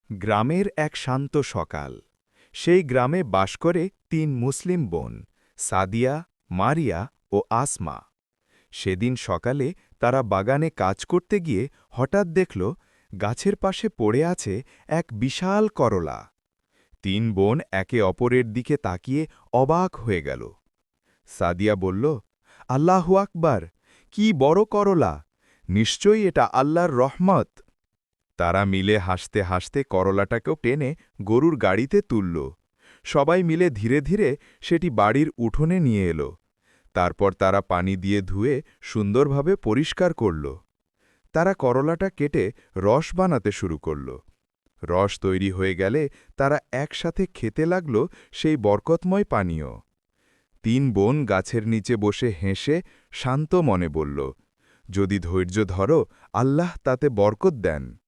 গ্রামের এক শান্ত সকাল। সেই গ্রামে বাস করে ৩ মুসলিম বোন, সাদিয়া, মারিয়া ও আসমা। সেদিন সকালে তারা বাগানে কাজ করতে গিয়ে হঠাৎ দেখল গাছের পাশে পড়ে আছে এক বিশাল করলা। ৩ বোন একে অপরের দিকে তাকিয়ে অবাক হয়ে গেল। সাদিয়া বলল, আল্লাহু আকবার, কি বড় করলা! নিশ্চয়ই এটা আল্লাহর রহমত। তারা মিলে হাসতে হাসতে করলাটাকেও টেনে গরুর গাড়িতে তুলল। সবাই মিলে ধীরে ধীরে সেটি বাড়ির উঠোনে নিয়ে এলো। তারপর তারা পানি দিয়ে ধুয়ে সুন্দরভাবে পরিষ্কার করল। তারা করলাটা কেটে রস বানাতে শুরু করল। রস তৈরি হয়ে গেলে তারা একসাথে খেতে লাগল সেই বরকতময় পানীয়। ৩ বোন গাছের নিচে বসে হেসে শান্ত মনে বলল, যদি ধৈর্য ধরো, আল্লাহ তাতে বরকত দেন।